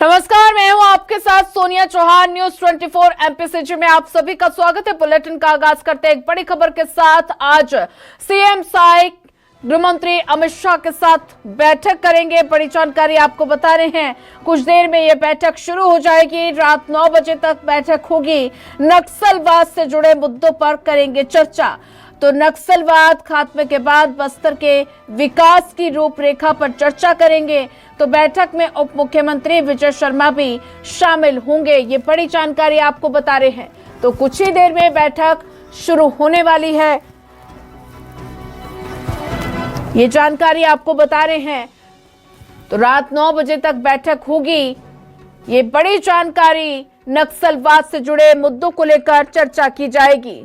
नमस्कार, मैं हूं आपके साथ सोनिया चौहान। न्यूज 24 एमपीसीजी में आप सभी का स्वागत है। बुलेटिन का आगाज करते हैं एक बड़ी खबर के साथ। आज सीएम साई गृह मंत्री अमित शाह के साथ बैठक करेंगे। बड़ी जानकारी आपको बता रहे हैं, कुछ देर में यह बैठक शुरू हो जाएगी। रात 9 बजे तक बैठक होगी। नक्सलवाद से जुड़े मुद्दों पर करेंगे चर्चा। तो नक्सलवाद खात्मे के बाद बस्तर के विकास की रूपरेखा पर चर्चा करेंगे। तो बैठक में उप मुख्यमंत्री विजय शर्मा भी शामिल होंगे। ये बड़ी जानकारी आपको बता रहे हैं। तो कुछ ही देर में बैठक शुरू होने वाली है, ये जानकारी आपको बता रहे हैं। तो रात 9 बजे तक बैठक होगी। ये बड़ी जानकारी, नक्सलवाद से जुड़े मुद्दों को लेकर चर्चा की जाएगी।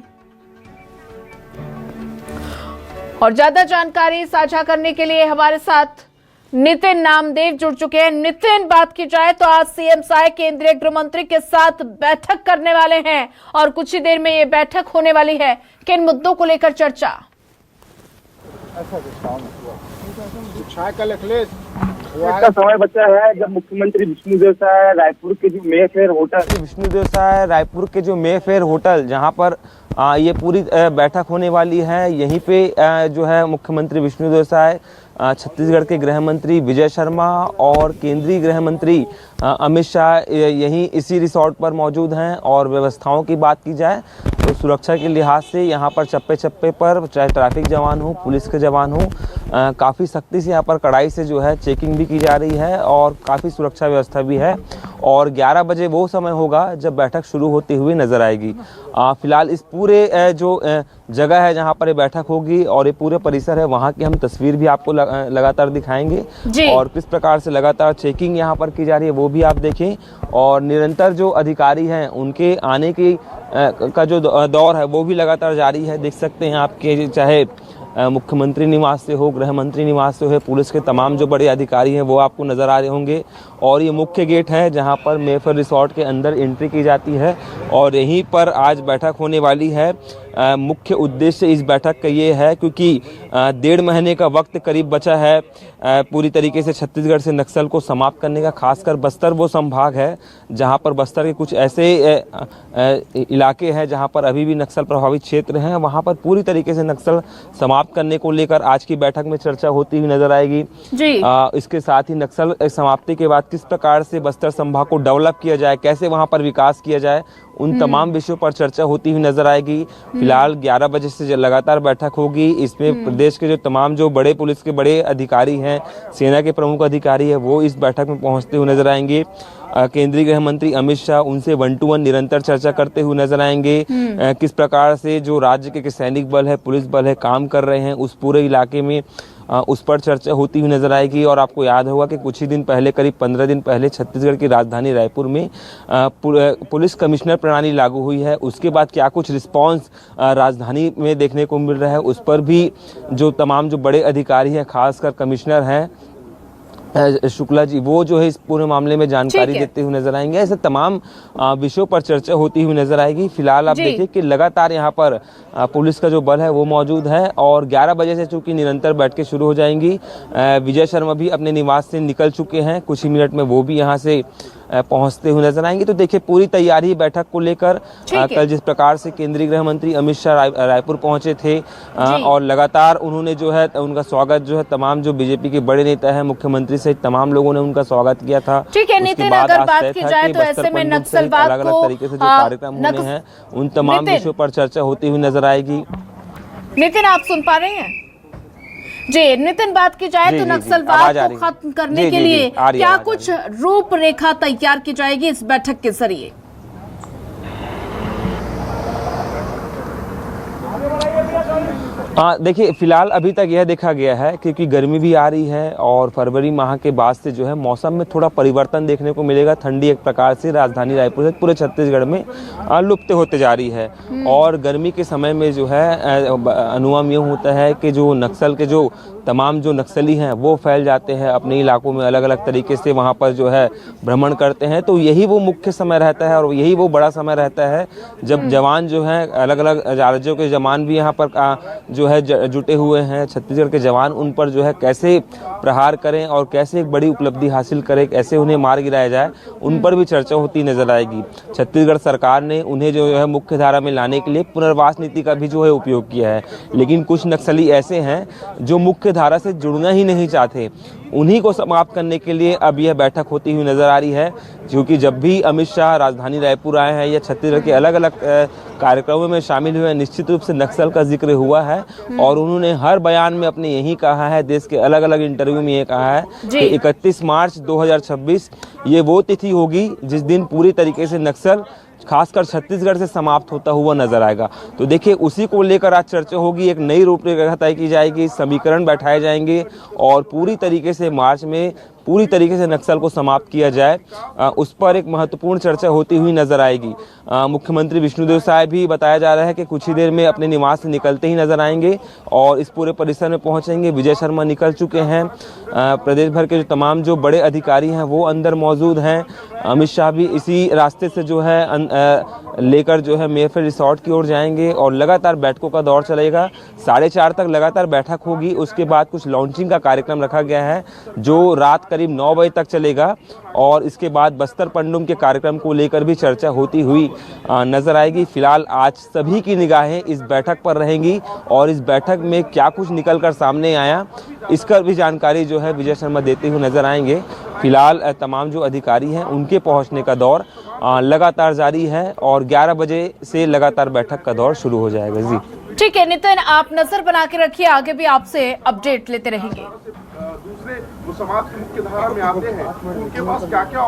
और ज्यादा जानकारी साझा करने के लिए हमारे साथ नितिन नामदेव जुड़ चुके हैं। नितिन, बात की जाए तो आज सीएम साई केंद्रीय गृह मंत्री के साथ बैठक करने वाले हैं और कुछ ही देर में ये बैठक होने वाली है। किन मुद्दों को लेकर चर्चा? का समय बचा है जब मुख्यमंत्री विष्णुदेव साय रायपुर के जो मेफेयर होटल जहां पर ये पूरी बैठक होने वाली है, यहीं पे जो है मुख्यमंत्री विष्णुदेव साय, छत्तीसगढ़ के गृह मंत्री विजय शर्मा और केंद्रीय गृह मंत्री अमित शाह यहीं इसी रिसोर्ट पर मौजूद हैं। और व्यवस्थाओं की बात की जाए तो सुरक्षा के लिहाज से यहाँ पर चप्पे चप्पे पर चाहे ट्रैफिक जवान हो, पुलिस के जवान हो, काफ़ी सख्ती से यहाँ पर कड़ाई से जो है चेकिंग भी की जा रही है और काफ़ी सुरक्षा व्यवस्था भी है। और 11 बजे वो समय होगा जब बैठक शुरू होती हुई नजर आएगी। फिलहाल इस पूरे जो जगह है जहाँ पर ये बैठक होगी और ये पूरे परिसर है, वहाँ की हम तस्वीर भी आपको लगातार दिखाएंगे और किस प्रकार से लगातार चेकिंग यहाँ पर की जा रही है वो भी आप देखें। और निरंतर जो अधिकारी हैं उनके आने की का जो दौर है वो भी लगातार जारी है। देख सकते हैं आपके, चाहे मुख्यमंत्री निवास से हो, गृह मंत्री निवास से हो, पुलिस के तमाम जो बड़े अधिकारी हैं वो आपको नज़र आ रहे होंगे। और ये मुख्य गेट है जहां पर मेफेयर रिसोर्ट के अंदर एंट्री की जाती है और यहीं पर आज बैठक होने वाली है। मुख्य उद्देश्य इस बैठक का ये है क्योंकि 1.5 महीने का वक्त करीब बचा है पूरी तरीके से छत्तीसगढ़ से नक्सल को समाप्त करने का। खासकर बस्तर वो संभाग है जहां पर बस्तर के कुछ ऐसे इलाके हैं जहां पर अभी भी नक्सल प्रभावित क्षेत्र हैं, वहां पर पूरी तरीके से नक्सल समाप्त करने को लेकर आज की बैठक में चर्चा होती हुई नजर आएगी जी। इसके साथ ही नक्सल समाप्ति के बाद किस प्रकार से बस्तर संभाग को डेवलप किया जाए, कैसे वहां पर विकास किया जाए, उन तमाम विषयों पर चर्चा होती हुई नजर आएगी। फिलहाल 11 बजे से लगातार बैठक होगी। इसमें प्रदेश के जो तमाम जो बड़े पुलिस के बड़े अधिकारी हैं, सेना के प्रमुख अधिकारी हैं, वो इस बैठक में पहुंचते हुए नजर आएंगे। केंद्रीय गृह मंत्री अमित शाह उनसे 1-to-1 निरंतर चर्चा करते हुए नजर आएंगे। किस प्रकार से जो राज्य के सैनिक बल है, पुलिस बल है, काम कर रहे हैं उस पूरे इलाके में, उस पर चर्चा होती हुई नजर आएगी। और आपको याद होगा कि कुछ ही दिन पहले, करीब 15 दिन पहले छत्तीसगढ़ की राजधानी रायपुर में पुलिस कमिश्नर प्रणाली लागू हुई है। उसके बाद क्या कुछ रिस्पांस राजधानी में देखने को मिल रहा है, उस पर भी जो तमाम जो बड़े अधिकारी हैं, खासकर कमिश्नर हैं शुक्ला जी, वो जो है इस पूरे मामले में जानकारी देते हुए नजर आएंगे। ऐसे तमाम विषयों पर चर्चा होती हुई नजर आएगी। फिलहाल आप देखिए कि लगातार यहाँ पर पुलिस का जो बल है वो मौजूद है और 11 बजे से चूंकि निरंतर बैठकें शुरू हो जाएंगी। विजय शर्मा भी अपने निवास से निकल चुके हैं, कुछ ही मिनट में वो भी यहाँ से पहुंचते हुए नजर आएंगे। तो देखिए पूरी तैयारी बैठक को लेकर, कल जिस प्रकार से केंद्रीय गृह मंत्री अमित शाह रायपुर पहुंचे थे और लगातार उन्होंने जो है उनका स्वागत जो है तमाम जो बीजेपी के बड़े नेता हैं, मुख्यमंत्री सहित तमाम लोगों ने उनका स्वागत किया था। ठीक है नितिन, अगर बात की जाए तो ऐसे में नक्सलवाद अलग अलग तरीके से जो कार्यक्रम होने हैं उन तमाम विषयों पर चर्चा होती हुई नजर आएगी। नितिन, आप सुन पा रहे हैं जी? नितिन, बात की जाए तो नक्सलवाद को खत्म करने के लिए क्या कुछ रूपरेखा तैयार की जाएगी इस बैठक के जरिए? देखिए फिलहाल अभी तक यह देखा गया है क्योंकि गर्मी भी आ रही है और फरवरी माह के बाद से जो है मौसम में थोड़ा परिवर्तन देखने को मिलेगा। ठंडी एक प्रकार से राजधानी रायपुर से पूरे छत्तीसगढ़ में लुप्त होते जा रही है और गर्मी के समय में जो है अनुमान यूँ होता है कि जो नक्सल के जो तमाम जो नक्सली हैं वो फैल जाते हैं अपने इलाकों में, अलग अलग तरीके से वहाँ पर जो है भ्रमण करते हैं। तो यही वो मुख्य समय रहता है और यही वो बड़ा समय रहता है जब जवान जो है, अलग अलग राज्यों के जवान भी यहाँ पर जो है जुटे हुए हैं, छत्तीसगढ़ के जवान, उन पर जो है कैसे प्रहार करें और कैसे एक बड़ी उपलब्धि हासिल करें, कैसे उन्हें मार गिराया जाए, उन पर भी चर्चा होती नजर आएगी। छत्तीसगढ़ सरकार ने उन्हें जो है मुख्य धारा में लाने के लिए पुनर्वास नीति का भी जो है उपयोग किया है, लेकिन कुछ नक्सली ऐसे हैं जो मुख्य धारा से जुड़ना ही नहीं चाहते। उन्हीं को समाप्त करने के लिए अब यह बैठक होती हुई नजर आ रही है, क्योंकि जब भी अमित शाह राजधानी रायपुर आए हैं या छत्तीसगढ़ के अलग अलग कार्यक्रमों में शामिल हुए, निश्चित रूप से नक्सल का जिक्र हुआ है और उन्होंने हर बयान में अपने यही कहा है, देश के अलग अलग इंटरव्यू में ये कहा है कि 31 मार्च 2026 ये वो तिथि होगी जिस दिन पूरी तरीके से नक्सल खासकर छत्तीसगढ़ से समाप्त होता हुआ नजर आएगा। तो देखिए, उसी को लेकर आज चर्चा होगी, एक नई रूपरेखा तय की जाएगी, समीकरण बैठाए जाएंगे और पूरी तरीके से मार्च में पूरी तरीके से नक्सल को समाप्त किया जाए, उस पर एक महत्वपूर्ण चर्चा होती हुई नजर आएगी। मुख्यमंत्री विष्णुदेव साय भी बताया जा रहा है कि कुछ ही देर में अपने निवास से निकलते ही नजर आएंगे और इस पूरे परिसर में पहुंचेंगे। विजय शर्मा निकल चुके हैं, प्रदेश भर के जो तमाम जो बड़े अधिकारी हैं वो अंदर मौजूद हैं। अमित शाह भी इसी रास्ते से जो है लेकर जो है मेफेयर रिसोर्ट की ओर जाएंगे और लगातार बैठकों का दौर चलेगा। 4:30 तक लगातार बैठक होगी, उसके बाद कुछ लॉन्चिंग का कार्यक्रम रखा गया है जो रात करीब 9 बजे तक चलेगा और इसके बाद बस्तर पंडुम के कार्यक्रम को लेकर भी चर्चा होती हुई नजर आएगी। फिलहाल आज सभी की निगाहें इस बैठक पर रहेंगी और इस बैठक में क्या कुछ निकल कर सामने आया, इसका भी जानकारी जो है विजय शर्मा देते हुए नजर आएंगे। फिलहाल तमाम जो अधिकारी हैं उनके पहुंचने का दौर लगातार जारी है और 11 बजे से लगातार बैठक का दौर शुरू हो जाएगा। जी ठीक है नितिन, आप नजर बना के रखिए, आगे भी आपसे अपडेट लेते रहेंगे। दूसरे वो समाज की मुख्य धारा में आते हैं, उनके पास क्या क्या